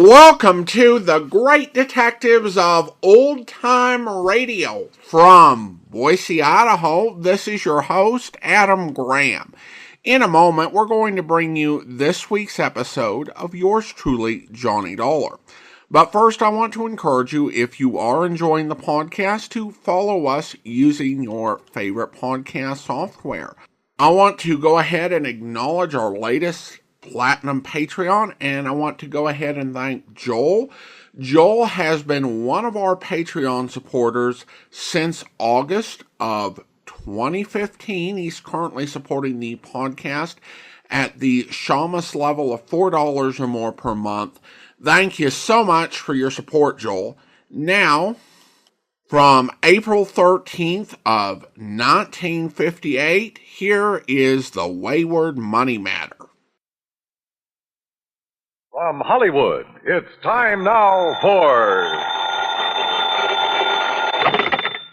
Welcome to the Great Detectives of Old Time Radio. From Boise, Idaho, this is your host, Adam Graham. In a moment, we're going to bring you this week's episode of yours truly, Johnny Dollar. But first, I want to encourage you, if you are enjoying the podcast, to follow us using your favorite podcast software. I want to go ahead and acknowledge our latest Platinum Patreon, and I want to go ahead and thank Joel. Joel has been one of our Patreon supporters since August of 2015. He's currently supporting the podcast at the Shamus level of $4 or more per month. Thank you so much for your support, Joel. Now, from April 13th of 1958, here is the Wayward Money Matter. From Hollywood, it's time now for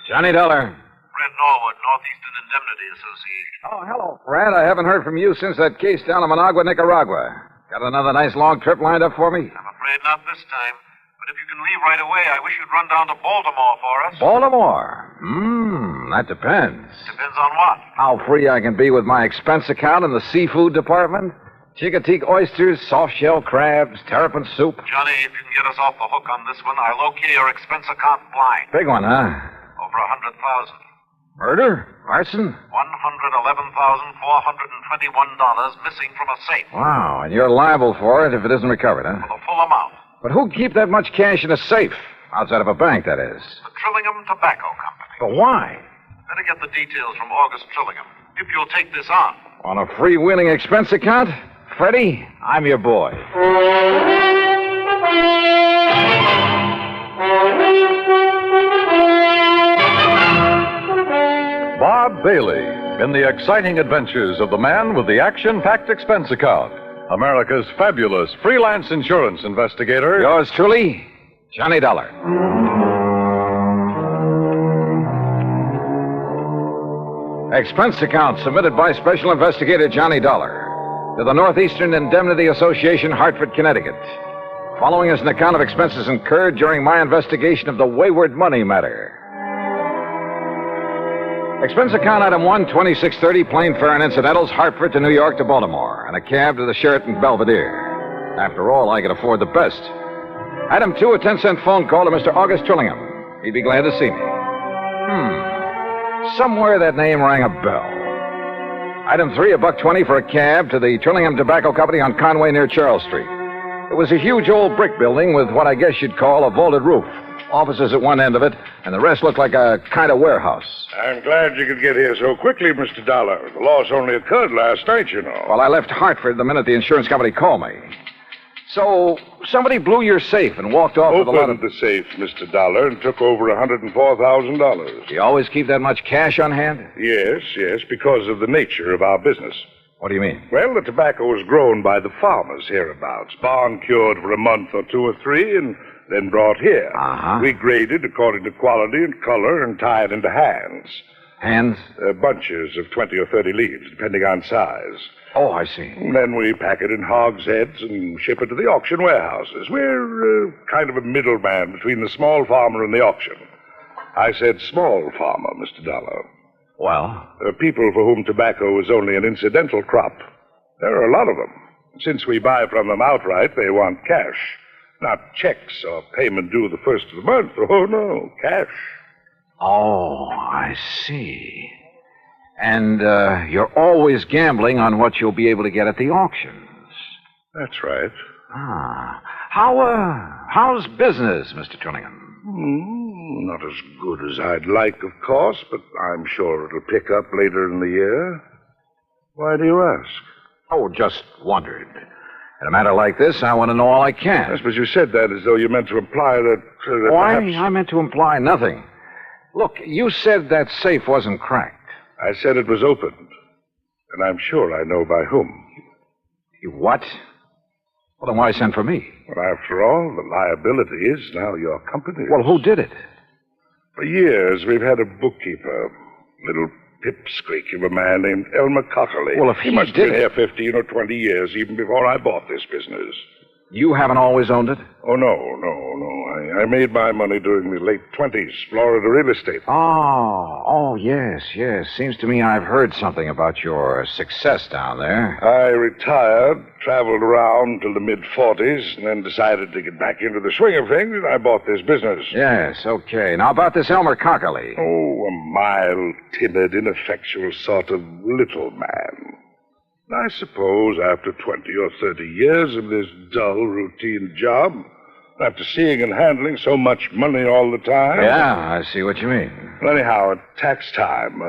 Johnny Dollar. Fred Norwood, Northeastern Indemnity Association. Oh, hello, Fred. I haven't heard from you since that case down in Managua, Nicaragua. Got another nice long trip lined up for me? I'm afraid not this time. But if you can leave right away, I wish you'd run down to Baltimore for us. Baltimore? That depends. Depends on what? How free I can be with my expense account in the seafood department. Chicoteague oysters, soft-shell crabs, terrapin soup. Johnny, if you can get us off the hook on this one, I'll okay your expense account blind. Big one, huh? Over 100,000. Murder? Arson? $111,421 missing from a safe. Wow, and you're liable for it if it isn't recovered, huh? For the full amount. But who'd keep that much cash in a safe? Outside of a bank, that is. The Trillingham Tobacco Company. But why? Better get the details from August Trillingham. If you'll take this on. On a freewheeling expense account? Freddie, I'm your boy. Bob Bailey in the exciting adventures of the man with the action-packed expense account. America's fabulous freelance insurance investigator. Yours truly, Johnny Dollar. Expense account submitted by Special Investigator Johnny Dollar to the Northeastern Indemnity Association, Hartford, Connecticut. Following is an account of expenses incurred during my investigation of the Wayward Money Matter. Expense account item 1, 2630, plane fare and incidentals, Hartford to New York to Baltimore, and a cab to the Sheraton Belvedere. After all, I could afford the best. Item 2, a 10-cent phone call to Mr. August Trillingham. He'd be glad to see me. Somewhere that name rang a bell. Item 3, $1.20 for a cab to the Trillingham Tobacco Company on Conway near Charles Street. It was a huge old brick building with what I guess you'd call a vaulted roof. Offices at one end of it, and the rest looked like a kind of warehouse. I'm glad you could get here so quickly, Mr. Dollar. The loss only occurred last night, you know. Well, I left Hartford the minute the insurance company called me. So, somebody blew your safe and walked off with a lot of... Opened the safe, Mr. Dollar, and took over $104,000. Do you always keep that much cash on hand? Yes, because of the nature of our business. What do you mean? Well, the tobacco is grown by the farmers hereabouts, barn-cured for a month or 2 or 3, and then brought here. We grade it according to quality and color and tie it into hands. Hands? Bunches of 20 or 30 leaves, depending on size. Oh, I see. And then we pack it in hogsheads and ship it to the auction warehouses. We're kind of a middleman between the small farmer and the auction. I said small farmer, Mr. Dollar. Well? There are people for whom tobacco is only an incidental crop. There are a lot of them. Since we buy from them outright, they want cash. Not checks or payment due the first of the month. Oh, no, cash. Oh, I see. And you're always gambling on what you'll be able to get at the auctions. That's right. How's business, Mr. Trillingham? Not as good as I'd like, of course, but I'm sure it'll pick up later in the year. Why do you ask? Oh, just wondered. In a matter like this, I want to know all I can. Yes, but you said that as though you meant to imply that perhaps... I meant to imply nothing. Look, you said that safe wasn't cracked. I said it was opened, and I'm sure I know by whom. You what? Well, then why send for me? Well, after all, the liability is now your company's. Well, who did it? For years, we've had a bookkeeper, little pipsqueak of a man named Elmer Cotterley. Well, if he must have did been here 15 or 20 years, even before I bought this business. You haven't always owned it? Oh, no. I made my money during the late 20s, Florida real estate. Oh, yes. Seems to me I've heard something about your success down there. I retired, traveled around till the mid-40s, and then decided to get back into the swing of things, and I bought this business. Yes, okay. Now, about this Elmer Cockerly. Oh, a mild, timid, ineffectual sort of little man. I suppose after 20 or 30 years of this dull, routine job, after seeing and handling so much money all the time... Yeah, I see what you mean. Well, anyhow, at tax time,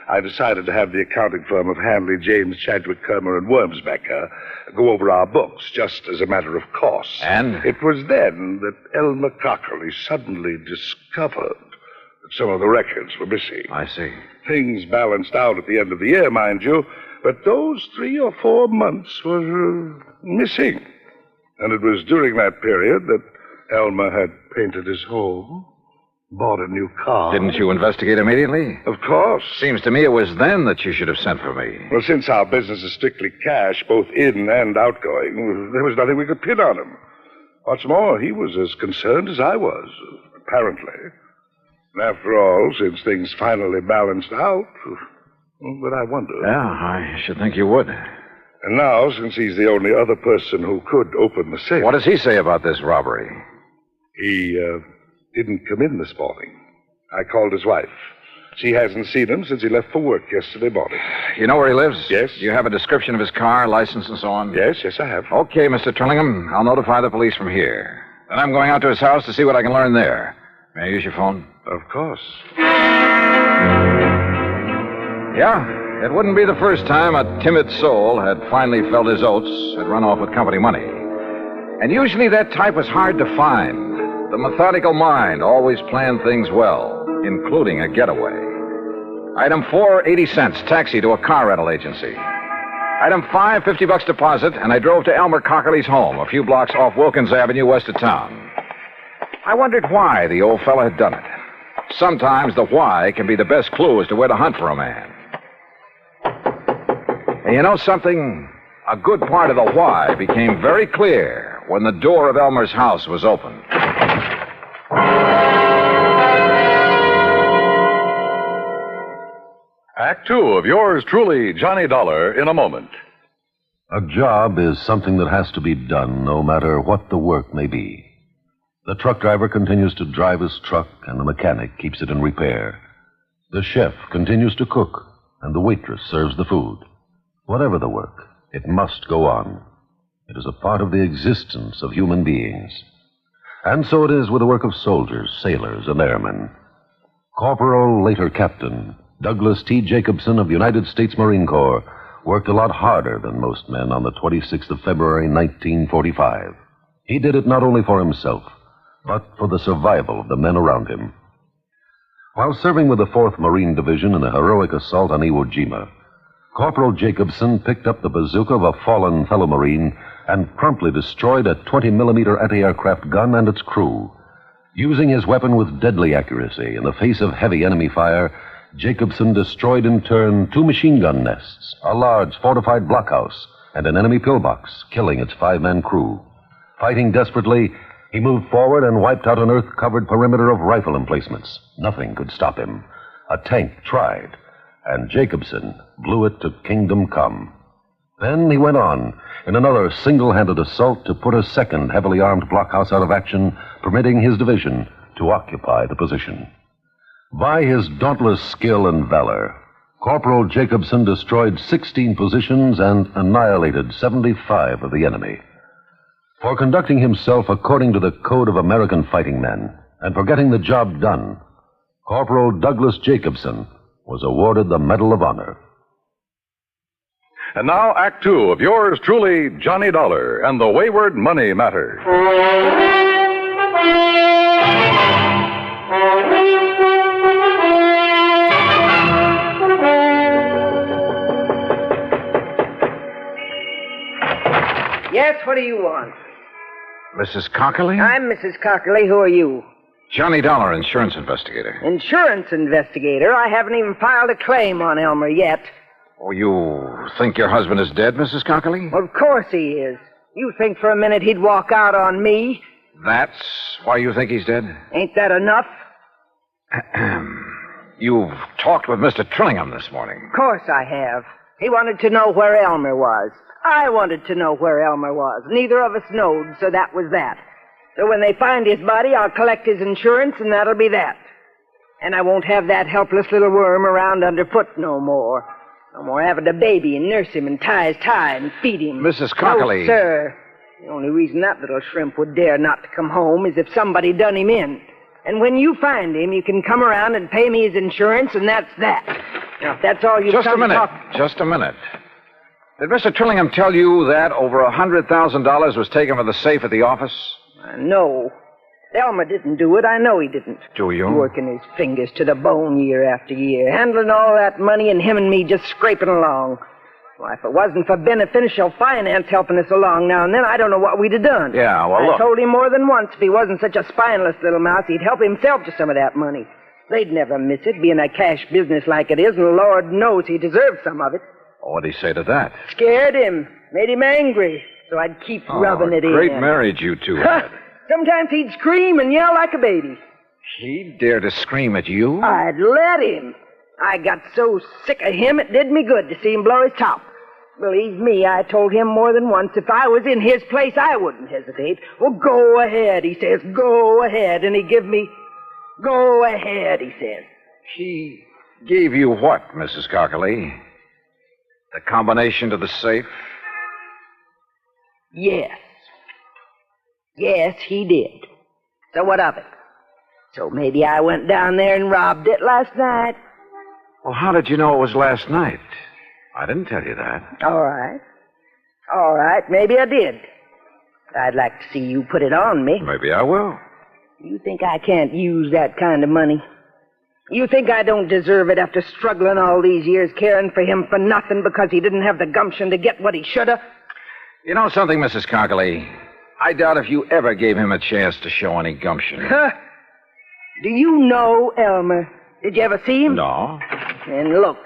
I decided to have the accounting firm of Hanley, James, Chadwick, Kermer, and Wormsbecker go over our books, just as a matter of course. And? It was then that Elmer Cockerly suddenly discovered that some of the records were missing. I see. Things balanced out at the end of the year, mind you, but those 3 or 4 months were missing. And it was during that period that Elmer had painted his home, bought a new car. Didn't you investigate immediately? Of course. Seems to me it was then that you should have sent for me. Well, since our business is strictly cash, both in and outgoing, there was nothing we could pin on him. What's more, he was as concerned as I was, apparently. And after all, since things finally balanced out, but I wonder. Yeah, I should think you would. And now, since he's the only other person who could open the safe... What does he say about this robbery? He didn't come in this morning. I called his wife. She hasn't seen him since he left for work yesterday morning. You know where he lives? Yes. Do you have a description of his car, license, and so on? Yes, I have. Okay, Mr. Trillingham. I'll notify the police from here. Then I'm going out to his house to see what I can learn there. May I use your phone? Of course. Yeah, it wouldn't be the first time a timid soul had finally felt his oats, had run off with company money. And usually that type was hard to find. The methodical mind always planned things well, including a getaway. Item 4, 80 cents, taxi to a car rental agency. Item 5, $50 deposit, and I drove to Elmer Cockerly's home, a few blocks off Wilkins Avenue west of town. I wondered why the old fella had done it. Sometimes the why can be the best clue as to where to hunt for a man. And you know something? A good part of the why became very clear when the door of Elmer's house was opened. Act 2 of yours truly, Johnny Dollar, in a moment. A job is something that has to be done no matter what the work may be. The truck driver continues to drive his truck, and the mechanic keeps it in repair. The chef continues to cook, and the waitress serves the food. Whatever the work, it must go on. It is a part of the existence of human beings. And so it is with the work of soldiers, sailors, and airmen. Corporal, later Captain, Douglas T. Jacobson of the United States Marine Corps worked a lot harder than most men on the 26th of February, 1945. He did it not only for himself, but for the survival of the men around him. While serving with the 4th Marine Division in the heroic assault on Iwo Jima, Corporal Jacobson picked up the bazooka of a fallen fellow Marine and promptly destroyed a 20-millimeter anti-aircraft gun and its crew. Using his weapon with deadly accuracy in the face of heavy enemy fire, Jacobson destroyed in turn 2 machine gun nests, a large fortified blockhouse, and an enemy pillbox, killing its 5-man crew. Fighting desperately, he moved forward and wiped out an earth-covered perimeter of rifle emplacements. Nothing could stop him. A tank tried, and Jacobson blew it to kingdom come. Then he went on in another single-handed assault to put a second heavily armed blockhouse out of action, permitting his division to occupy the position. By his dauntless skill and valor, Corporal Jacobson destroyed 16 positions and annihilated 75 of the enemy. For conducting himself according to the code of American fighting men and for getting the job done, Corporal Douglas Jacobson was awarded the Medal of Honor. And now, Act 2 of yours truly, Johnny Dollar, and the Wayward Money Matter. Yes, what do you want? Mrs. Cockerly? I'm Mrs. Cockerly. Who are you? Johnny Dollar, insurance investigator. Insurance investigator? I haven't even filed a claim on Elmer yet. Oh, you think your husband is dead, Mrs. Cockerly? Of course he is. You think for a minute he'd walk out on me? That's why you think he's dead? Ain't that enough? You've talked with Mr. Trillingham this morning. Of course I have. He wanted to know where Elmer was. I wanted to know where Elmer was. Neither of us knowed, so that was that. So when they find his body, I'll collect his insurance, and that'll be that. And I won't have that helpless little worm around underfoot no more. No more having to baby and nurse him and tie his tie and feed him. Mrs. Cockley. No, sir. The only reason that little shrimp would dare not to come home is if somebody done him in. And when you find him, you can come around and pay me his insurance, and that's that. Now, if that's all you've Just a come minute. talk- Just a minute. Did Mr. Trillingham tell you that over $100,000 was taken from the safe at the office? No. Elmer didn't do it. I know he didn't. Do you? Working his fingers to the bone year after year, handling all that money, and him and me just scraping along. Why, if it wasn't for beneficial finance helping us along now and then, I don't know what we'd have done. Yeah, well, I look. told him more than once if he wasn't such a spineless little mouse, he'd help himself to some of that money. They'd never miss it, being a cash business like it is, and the Lord knows he deserved some of it. What'd he say to that? Scared him, made him angry, so I'd keep rubbing it in. Great marriage you two had. Sometimes he'd scream and yell like a baby. He dared to scream at you? I'd let him. I got so sick of him, it did me good to see him blow his top. Believe me, I told him more than once, if I was in his place, I wouldn't hesitate. Well, go ahead, he says, go ahead. And he give me, go ahead, he says. He gave you what, Mrs. Cockley? The combination to the safe? Yes. Yes, he did. So what of it? So maybe I went down there and robbed it last night. Well, how did you know it was last night? I didn't tell you that. All right. All right, maybe I did. I'd like to see you put it on me. Maybe I will. You think I can't use that kind of money? You think I don't deserve it after struggling all these years caring for him for nothing because he didn't have the gumption to get what he should have? You know something, Mrs. Cockley? I doubt if you ever gave him a chance to show any gumption. Huh? Do you know Elmer? Did you ever see him? No. And look.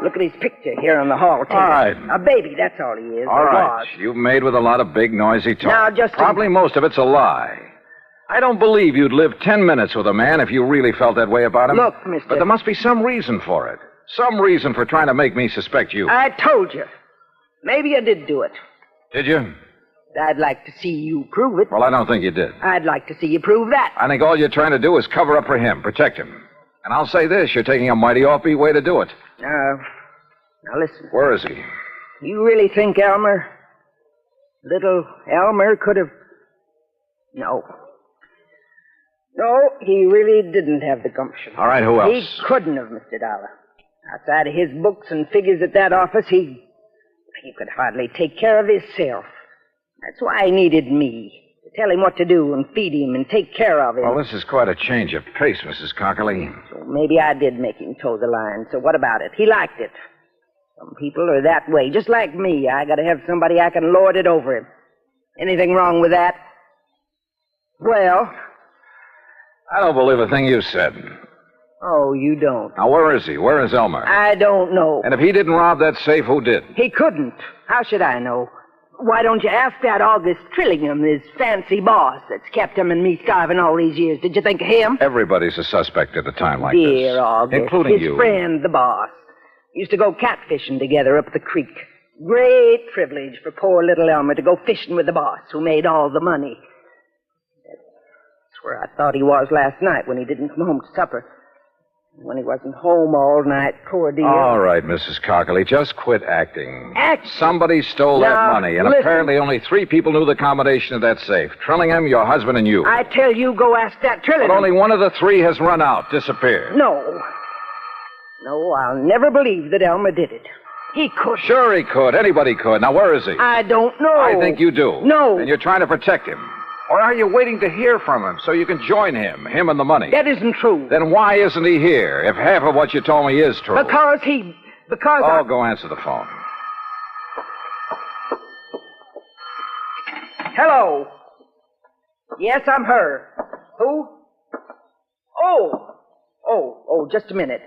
Look at his picture here on the hall table. All right. A baby, that's all he is. All or right. was. You've made with a lot of big, noisy talk. Now, just Probably most of it's a lie. I don't believe you'd live 10 minutes with a man if you really felt that way about him. Look, mister. But there must be some reason for it. Some reason for trying to make me suspect you. I told you. Maybe you did do it. Did you? I'd like to see you prove it. Well, I don't think you did. I'd like to see you prove that. I think all you're trying to do is cover up for him, protect him. And I'll say this, you're taking a mighty offbeat way to do it. Now listen. Where is he? You really think Elmer, little Elmer, could have... No. No, he really didn't have the gumption. All right, who else? He couldn't have, Mr. Dollar. Outside of his books and figures at that office, he could hardly take care of himself. That's why he needed me, to tell him what to do and feed him and take care of him. Well, this is quite a change of pace, Mrs. Cockley. So maybe I did make him toe the line. So what about it? He liked it. Some people are that way, just like me. I gotta have somebody I can lord it over him. Anything wrong with that? Well... I don't believe a thing you said. Oh, you don't? Now, where is he? Where is Elmer? I don't know. And if he didn't rob that safe, who did? He couldn't. How should I know? Why don't you ask that August Trillingham, his fancy boss that's kept him and me starving all these years? Did you think of him? Everybody's a suspect at a time like this. Dear August. Including his you. Friend, the boss. Used to go catfishing together up the creek. Great privilege for poor little Elmer to go fishing with the boss who made all the money. That's where I thought he was last night when he didn't come home to supper. When he wasn't home all night, poor dear. All right, Mrs. Cockley, just quit acting. Act? Somebody stole that Now, money, and listen. apparently only 3 people knew the combination of that safe. Trillingham, your husband, and you. I tell you, go ask that Trillingham. But only one of the 3 has run out, disappeared. No. No, I'll never believe that Elmer did it. He could. Sure he could. Anybody could. Now, where is he? I don't know. I think you do. No. And you're trying to protect him. Or are you waiting to hear from him so you can join him and the money? That isn't true. Then why isn't he here if half of what you told me is true? Because Oh, go answer the phone. Hello. Yes, I'm her. Who? Oh, just a minute.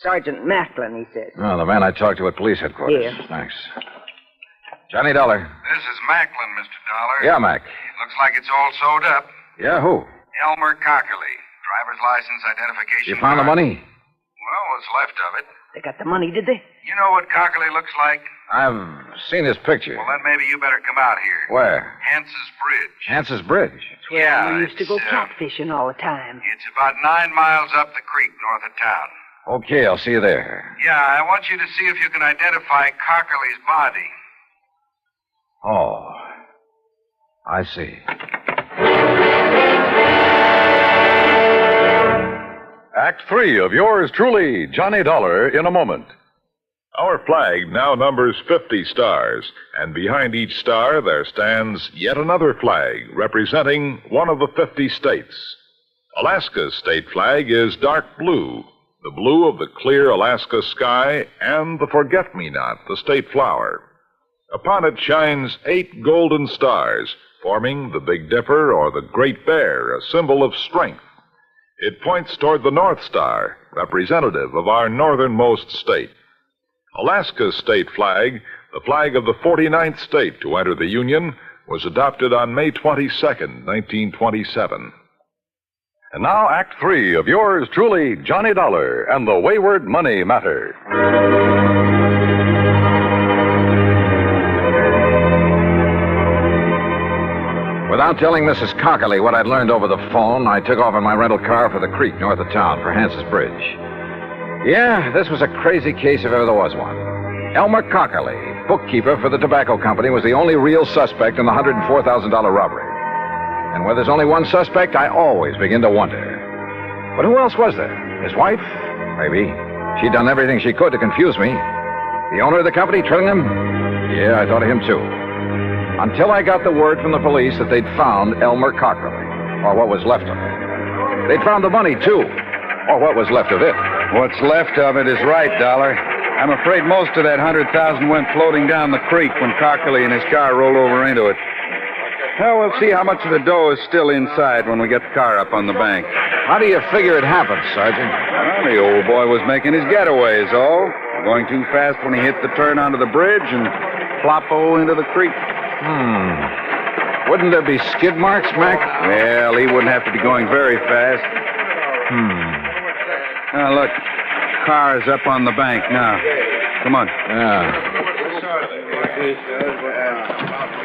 Sergeant Macklin, he says. Oh, the man I talked to at police headquarters. Yeah. Thanks. Johnny Dollar. This is Macklin, Mr. Dollar. Yeah, Mac. Looks like it's all sewed up. Yeah, who? Elmer Cockerly. Driver's license, identification You found the card. money? Well, what's left of it. They got the money, did they? You know what Cockerly looks like? I've seen his picture. Well, then maybe you better come out here. Where? Hance's Bridge. Hance's Bridge. Yeah, We used to go it's, catfishing all the time. It's about 9 miles up the creek north of town. Okay, I'll see you there. Yeah, I want you to see if you can identify Cockerly's body. Oh, I see. Act 3 of yours truly, Johnny Dollar, in a moment. Our flag now numbers 50 stars, and behind each star there stands yet another flag representing one of the 50 states. Alaska's state flag is dark blue, the blue of the clear Alaska sky and the forget-me-not, the state flower. Upon it shines 8 golden stars, forming the Big Dipper or the Great Bear, a symbol of strength. It points toward the North Star, representative of our northernmost state. Alaska's state flag, the flag of the 49th state to enter the Union, was adopted on May 22nd, 1927. And now, Act 3 of yours truly, Johnny Dollar and the Wayward Money Matter. Without telling Mrs. Cockerly what I'd learned over the phone, I took off in my rental car for the creek north of town for Hance's Bridge. Yeah, this was a crazy case if ever there was one. Elmer Cockerly, bookkeeper for the tobacco company, was the only real suspect in the $104,000 robbery. And where there's only one suspect, I always begin to wonder. But who else was there? His wife? Maybe. She'd done everything she could to confuse me. The owner of the company, Trillingham? Yeah, I thought of him too. Until I got the word from the police that they'd found Elmer Cockerly, or what was left of it. They'd found the money, too, or what was left of it. What's left of it is right, Dollar. I'm afraid most of that 100,000 went floating down the creek when Cockerly and his car rolled over into it. Well, we'll see how much of the dough is still inside when we get the car up on the bank. How do you figure it happened, Sergeant? Well, the old boy was making his getaway, is all. Going too fast when he hit the turn onto the bridge and plop-o into the creek. Wouldn't there be skid marks, Mac? Well, he wouldn't have to be going very fast. Now, look. Car is up on the bank now. Come on. Yeah.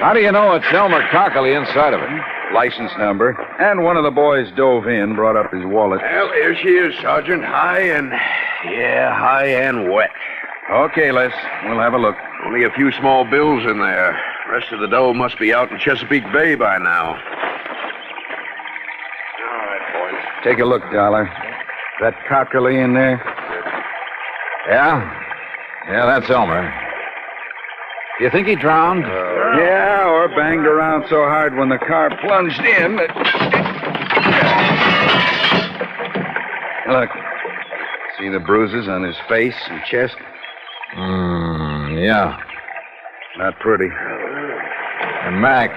How do you know it's Elmer Cockerly inside of it? License number. And one of the boys dove in, brought up his wallet. Well, here she is, Sergeant. High and wet. Okay, Les. We'll have a look. Only a few small bills in there. Rest of the dough must be out in Chesapeake Bay by now. All right, boys. Take a look, Dollar. That Cockerly in there? Yeah? Yeah, that's Elmer. Do you think he drowned? Yeah, or banged around so hard when the car plunged in that... Look. See the bruises on his face and chest? Yeah. Not pretty. And Mac.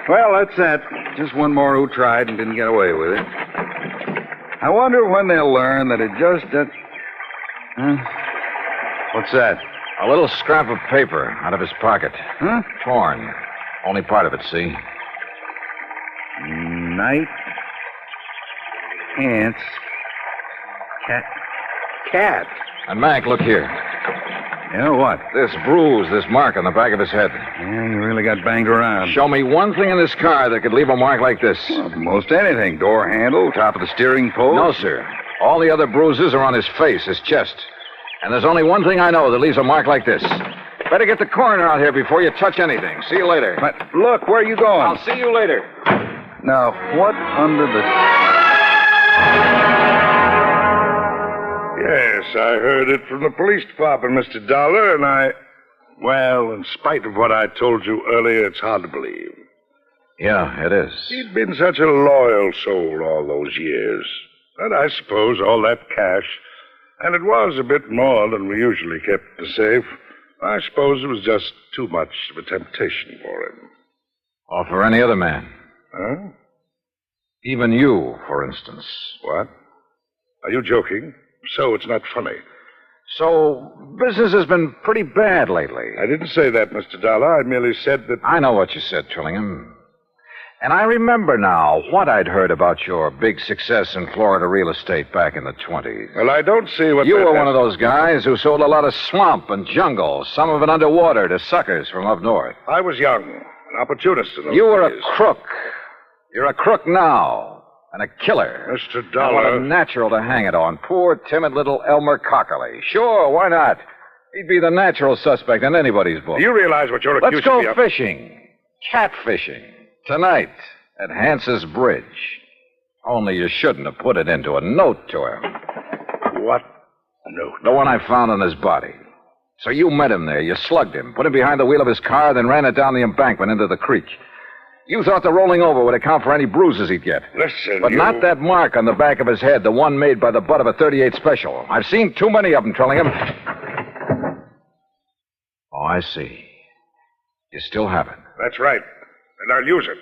Well, that's that. Just one more who tried and didn't get away with it. I wonder when they'll learn that it just... Huh? What's that? A little scrap of paper out of his pocket. Huh? Torn. Only part of it, see? Night. Pants. Cat. And Mac, look here. Yeah, what? This bruise, this mark on the back of his head. Yeah, he really got banged around. Show me one thing in this car that could leave a mark like this. Well, most anything. Door handle, top of the steering post. No, sir. All the other bruises are on his face, his chest. And there's only one thing I know that leaves a mark like this. Better get the coroner out here before you touch anything. See you later. But look, where are you going? I'll see you later. Now, what under the... Yes, I heard it from the police department, Mr. Dollar, and well, in spite of what I told you earlier, it's hard to believe. Yeah, it is. He'd been such a loyal soul all those years. And I suppose all that cash, and it was a bit more than we usually kept in the safe, I suppose it was just too much of a temptation for him. Or for any other man. Huh? Even you, for instance. What? Are you joking? So it's not funny. So, business has been pretty bad lately. I didn't say that, Mr. Dollar. I merely said that... I know what you said, Trillingham. And I remember now what I'd heard about your big success in Florida real estate back in the 20s. Well, I don't see what... You were one of those guys who sold a lot of swamp and jungle, some of it underwater, to suckers from up north. I was young, an opportunist in those You were days. a crook. You're a crook now. And a killer. Mr. Now, Dollar... what a natural to hang it on. Poor, timid little Elmer Cockerly. Sure, why not? He'd be the natural suspect in anybody's book. Do you realize what you're Let's accusing me go of? fishing. Catfishing. Tonight at Hance's Bridge. Only you shouldn't have put it into a note to him. What note? The one I found on his body. So you met him there. You slugged him, put him behind the wheel of his car, then ran it down the embankment into the creek. You thought the rolling over would account for any bruises he'd get. Listen, But not that mark on the back of his head, the one made by the butt of a .38 Special. I've seen too many of them, Trillingham. Oh, I see. You still have it. That's right. And I'll use it.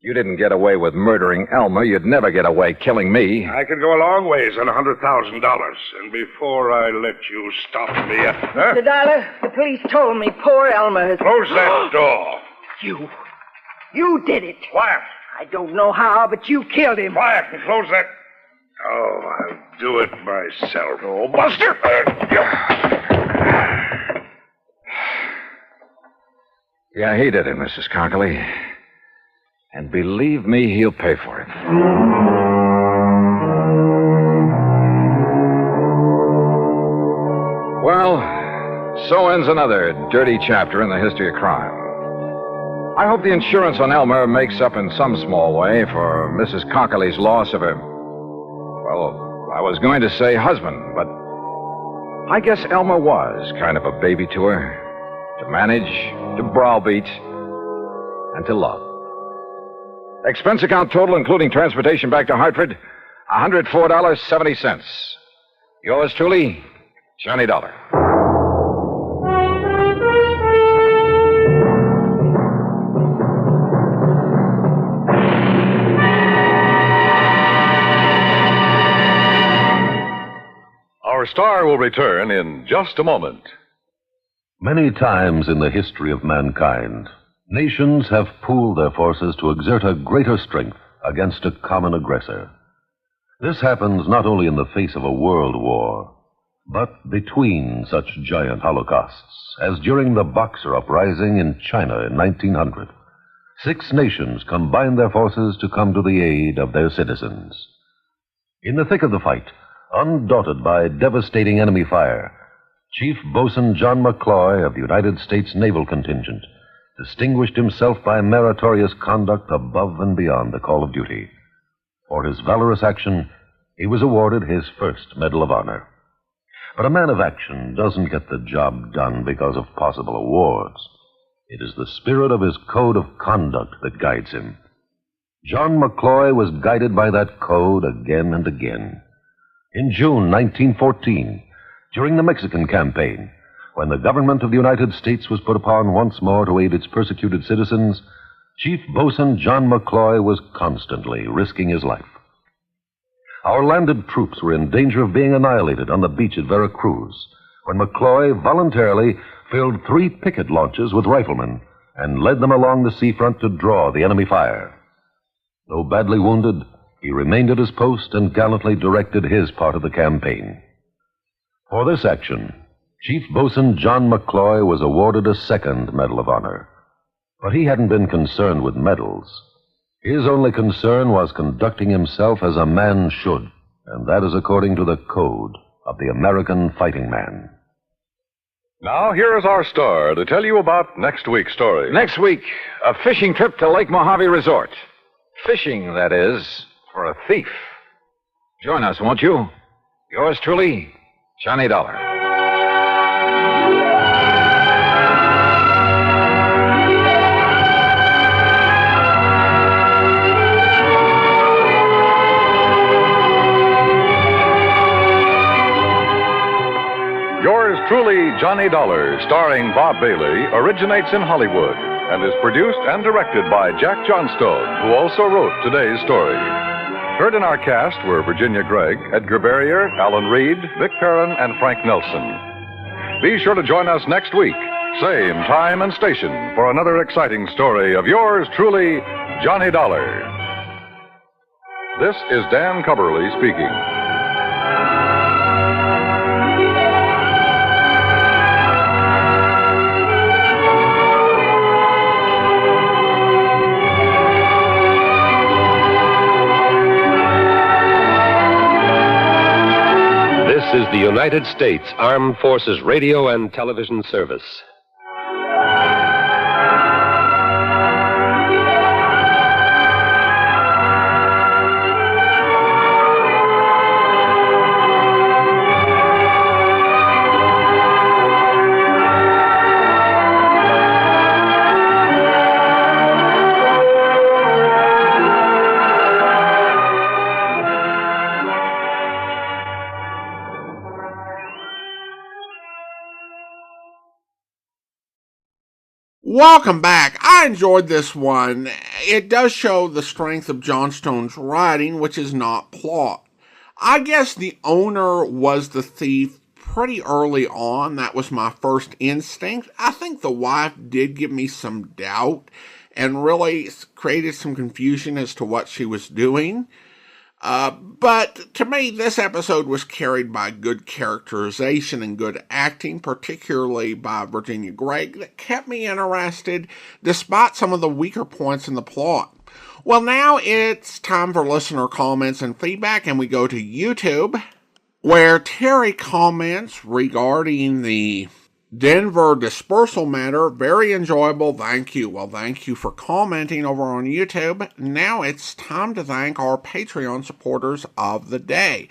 You didn't get away with murdering Elmer. You'd never get away killing me. I can go a long ways on $100,000. And before I let you stop me... Huh? Mr. Dollar, the police told me poor Elmer has... Close that door. You did it. Quiet. I don't know how, but you killed him. Quiet and close that... Oh, I'll do it myself. Oh, Buster! Yeah, he did it, Mrs. Cockerly. And believe me, he'll pay for it. Well, so ends another dirty chapter in the history of crime. I hope the insurance on Elmer makes up in some small way for Mrs. Cockerly's loss of her... Well, I was going to say husband, but I guess Elmer was kind of a baby to her. To manage, to browbeat, and to love. Expense account total, including transportation back to Hartford, $104.70. Yours truly, Johnny Dollar. Our star will return in just a moment. Many times in the history of mankind, nations have pooled their forces to exert a greater strength against a common aggressor. This happens not only in the face of a world war, but between such giant holocausts, as during the Boxer Uprising in China in 1900. 6 nations combined their forces to come to the aid of their citizens. In the thick of the fight, undaunted by devastating enemy fire, Chief Bosun John McCloy of the United States Naval Contingent distinguished himself by meritorious conduct above and beyond the call of duty. For his valorous action, he was awarded his first Medal of Honor. But a man of action doesn't get the job done because of possible awards. It is the spirit of his code of conduct that guides him. John McCloy was guided by that code again and again. In June 1914, during the Mexican campaign, when the government of the United States was put upon once more to aid its persecuted citizens, Chief Bosun John McCloy was constantly risking his life. Our landed troops were in danger of being annihilated on the beach at Veracruz, when McCloy voluntarily filled 3 picket launches with riflemen and led them along the seafront to draw the enemy fire. Though badly wounded, he remained at his post and gallantly directed his part of the campaign. For this action, Chief Bosun John McCloy was awarded a second Medal of Honor. But he hadn't been concerned with medals. His only concern was conducting himself as a man should, and that is according to the code of the American fighting man. Now, here is our star to tell you about next week's story. Next week, a fishing trip to Lake Mojave Resort. Fishing, that is, for a thief. Join us, won't you? Yours truly, Johnny Dollar. Yours truly, Johnny Dollar, starring Bob Bailey, originates in Hollywood and is produced and directed by Jack Johnstone, who also wrote today's story. Heard in our cast were Virginia Gregg, Edgar Barrier, Alan Reed, Vic Perrin, and Frank Nelson. Be sure to join us next week, same time and station, for another exciting story of yours truly, Johnny Dollar. This is Dan Cubberly speaking. This is the United States Armed Forces Radio and Television Service. Welcome back. I enjoyed this one. It does show the strength of Johnstone's writing, which is not plot. I guess the owner was the thief pretty early on. That was my first instinct. I think the wife did give me some doubt and really created some confusion as to what she was doing. But to me, this episode was carried by good characterization and good acting, particularly by Virginia Gregg, that kept me interested despite some of the weaker points in the plot. Well, now it's time for listener comments and feedback, and we go to YouTube, where Terry comments regarding the Denver dispersal matter. Very enjoyable. Thank you. Well, thank you for commenting over on YouTube. Now it's time to thank our Patreon supporters of the day.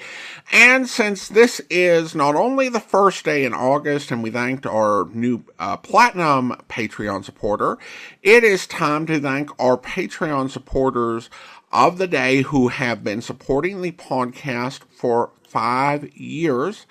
And since this is not only the first day in August, and we thanked our new Platinum Patreon supporter, it is time to thank our Patreon supporters of the day who have been supporting the podcast for 5 years.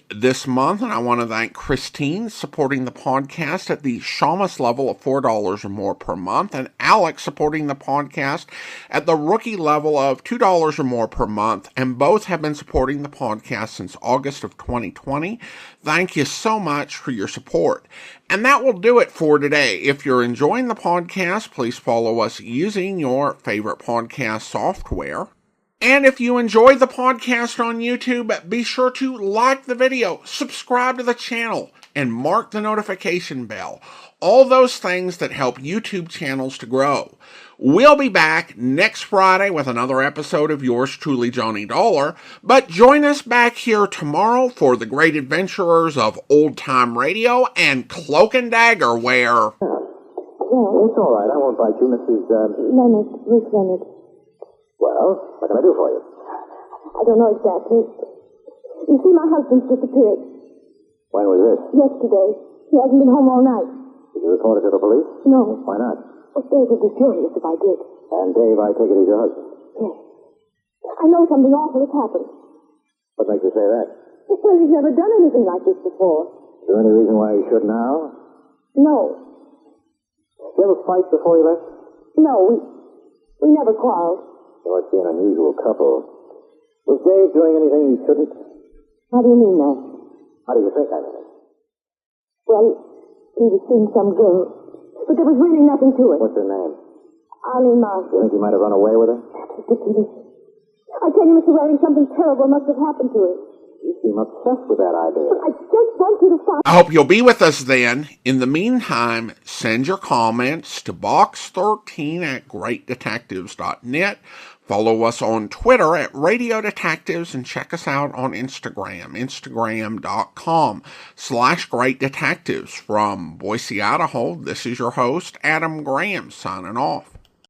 This month, and I want to thank Christine supporting the podcast at the Shamus level of $4 or more per month, and Alex supporting the podcast at the rookie level of $2 or more per month, and both have been supporting the podcast since August of 2020. Thank you so much for your support. And that will do it for today. If you're enjoying the podcast, please follow us using your favorite podcast software. And if you enjoy the podcast on YouTube, be sure to like the video, subscribe to the channel, and mark the notification bell. All those things that help YouTube channels to grow. We'll be back next Friday with another episode of yours truly, Johnny Dollar. But join us back here tomorrow for the great adventurers of Old Time Radio and Cloak and Dagger, where... Yeah, it's all right. I won't bite you, Mrs. Leonard, Ruth Leonard. Well, what can I do for you? I don't know exactly. You see, my husband's disappeared. When was this? Yesterday. He hasn't been home all night. Did you report it to the police? No. Why not? Well, Dave would be furious if I did. And Dave, I take it, is your husband? Yes. I know something awful has happened. What makes you say that? Well, he's never done anything like this before. Is there any reason why he should now? No. Did you ever fight before you left? No, we never quarreled. You must be an unusual couple. Was Dave doing anything he shouldn't? How do you mean that? How do you think I mean it? Well, he was seeing some girl. But there was really nothing to it. What's her name? Arlene Marshall. You think he might have run away with her? That's ridiculous. I tell you, Mr. Waring, something terrible must have happened to him. You seem obsessed with that idea. But I just want you to find... I hope you'll be with us then. In the meantime, send your comments to box13@greatdetectives.net. Follow us on Twitter at Radio Detectives and check us out on Instagram, instagram.com/Great Detectives. From Boise, Idaho, this is your host, Adam Graham, signing off.